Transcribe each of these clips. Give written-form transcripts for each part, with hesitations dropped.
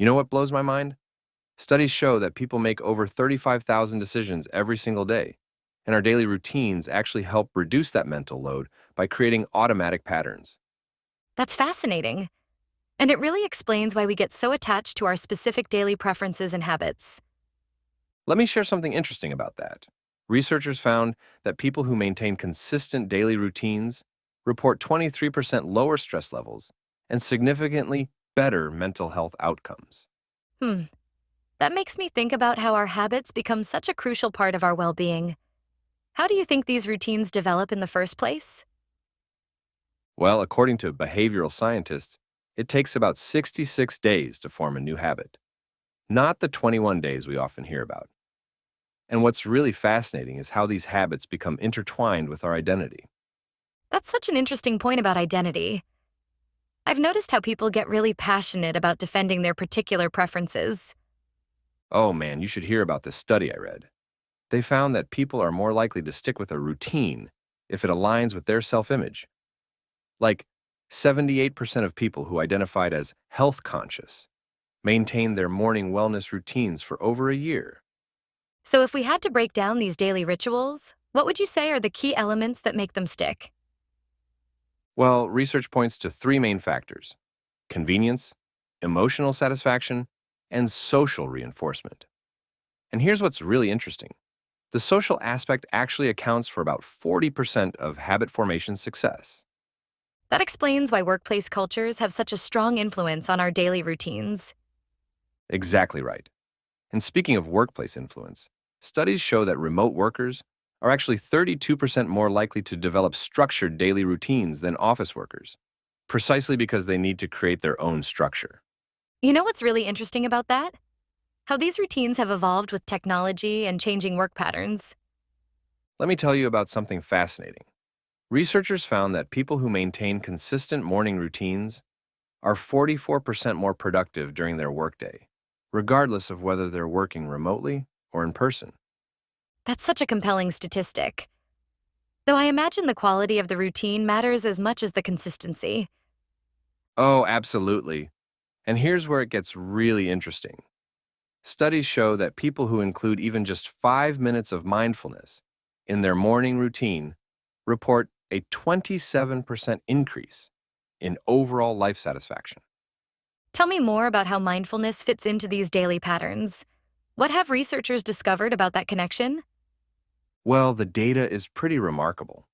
know what blows my mind? Studies show that people make over 35,000 decisions every single day, and our daily routines actually help reduce that mental load by creating automatic patterns. That's fascinating. And it really explains why we get so attached to our specific daily preferences and habits. Let me share something interesting about that. Researchers found that people who maintain consistent daily routines report 23% lower stress levels and significantly better mental health outcomes. Hmm, that makes me think about how our habits become such a crucial part of our well being. How do you think these routines develop in the first place? Well, according to behavioral scientists, it takes about 66 days to form a new habit, not the 21 days we often hear about. And what's really fascinating is how these habits become intertwined with our identity. That's such an interesting point about identity. I've noticed how people get really passionate about defending their particular preferences. Oh man, you should hear about this study I read. They found that people are more likely to stick with a routine if it aligns with their self image. Like 78% of people who identified as health conscious maintained their morning wellness routines for over a year. So, if we had to break down these daily rituals, what would you say are the key elements that make them stick? Well, research points to three main factors: convenience, emotional satisfaction, and social reinforcement. And here's what's really interesting: the social aspect actually accounts for about 40% of habit formation success. That explains why workplace cultures have such a strong influence on our daily routines. Exactly right. And speaking of workplace influence, studies show that remote workers are actually 32% more likely to develop structured daily routines than office workers, precisely because they need to create their own structure. You know what's really interesting about that? How these routines have evolved with technology and changing work patterns. Let me tell you about something fascinating. Researchers found that people who maintain consistent morning routines are 44% more productive during their workday, regardless of whether they're working remotely or in person. That's such a compelling statistic. Though I imagine the quality of the routine matters as much as the consistency. Oh, absolutely. And here's where it gets really interesting. Studies show that people who include even just 5 minutes of mindfulness in their morning routine report a 27% increase in overall life satisfaction. Tell me more about how mindfulness fits into these daily patterns. What have researchers discovered about that connection? Well, the data is pretty remarkable.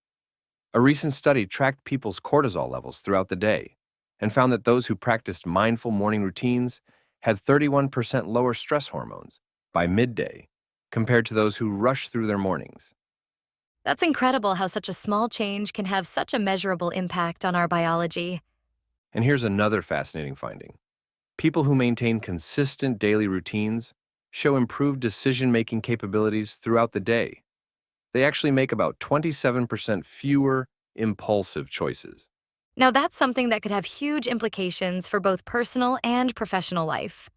A recent study tracked people's cortisol levels throughout the day and found that those who practiced mindful morning routines had 31% lower stress hormones by midday compared to those who rushed through their mornings. That's incredible how such a small change can have such a measurable impact on our biology. And here's another fascinating finding: people who maintain consistent daily routines show improved decision making capabilities throughout the day. They actually make about 27% fewer impulsive choices. Now, that's something that could have huge implications for both personal and professional life.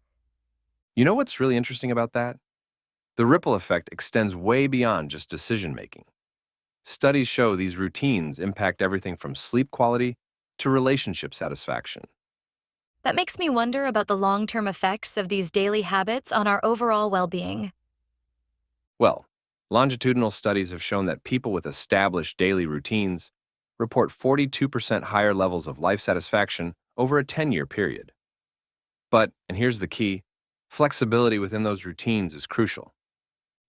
You know what's really interesting about that? The ripple effect extends way beyond just decision making. Studies show these routines impact everything from sleep quality to relationship satisfaction. That makes me wonder about the long term effects of these daily habits on our overall well being. Well, longitudinal studies have shown that people with established daily routines report 42% higher levels of life satisfaction over a 10-year period. But, and here's the key, flexibility within those routines is crucial.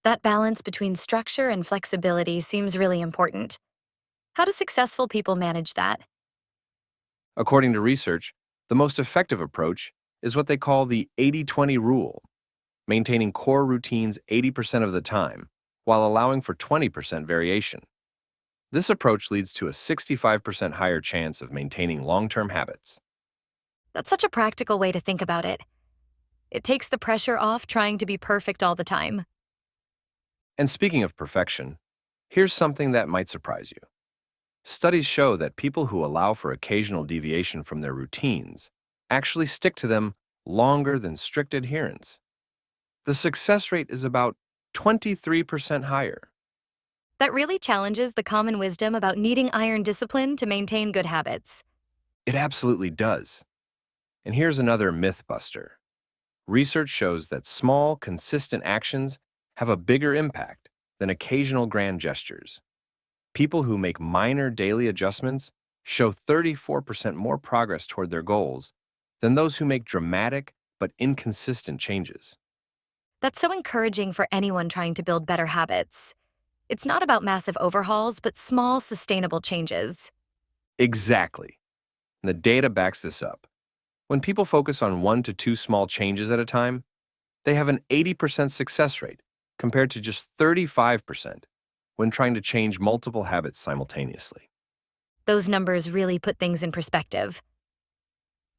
That balance between structure and flexibility seems really important. How do successful people manage that? According to research, the most effective approach is what they call the 80-20 rule, maintaining core routines 80% of the time while allowing for 20% variation. This approach leads to a 65% higher chance of maintaining long-term habits. That's such a practical way to think about it. It takes the pressure off trying to be perfect all the time. And speaking of perfection, here's something that might surprise you. Studies show that people who allow for occasional deviation from their routines actually stick to them longer than strict adherence. The success rate is about 23% higher. That really challenges the common wisdom about needing iron discipline to maintain good habits. It absolutely does. And here's another myth buster. Research shows that small, consistent actions have a bigger impact than occasional grand gestures. People who make minor daily adjustments show 34% more progress toward their goals than those who make dramatic but inconsistent changes. That's so encouraging for anyone trying to build better habits. It's not about massive overhauls, but small, sustainable changes. Exactly. And the data backs this up. When people focus on 1 to 2 small changes at a time, they have an 80% success rate compared to just 35% when trying to change multiple habits simultaneously. Those numbers really put things in perspective.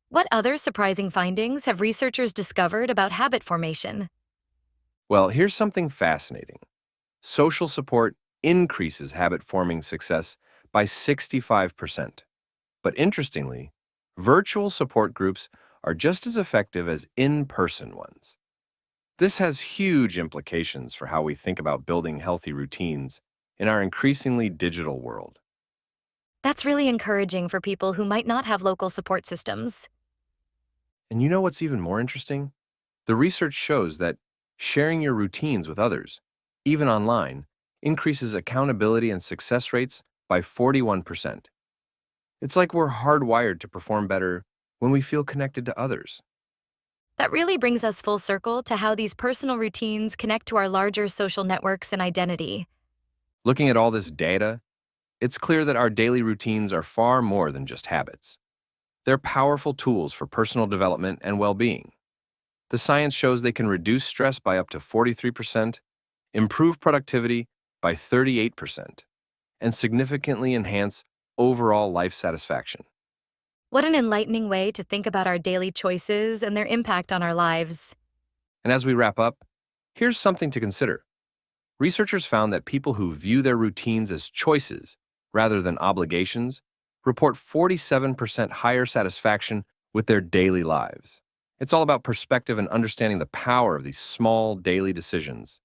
What other surprising findings have researchers discovered about habit formation? Well, here's something fascinating. Social support increases habit forming success by 65%. But interestingly, virtual support groups are just as effective as in person ones. This has huge implications for how we think about building healthy routines in our increasingly digital world. That's really encouraging for people who might not have local support systems. And you know what's even more interesting? The research shows that sharing your routines with others, even online, increases accountability and success rates by 41%. It's like we're hardwired to perform better when we feel connected to others. That really brings us full circle to how these personal routines connect to our larger social networks and identity. Looking at all this data, it's clear that our daily routines are far more than just habits. They're powerful tools for personal development and well being. The science shows they can reduce stress by up to 43%, improve productivity by 38%, and significantly enhance overall life satisfaction. What an enlightening way to think about our daily choices and their impact on our lives. And as we wrap up, here's something to consider. Researchers found that people who view their routines as choices rather than obligations report 47% higher satisfaction with their daily lives. It's all about perspective and understanding the power of these small daily decisions.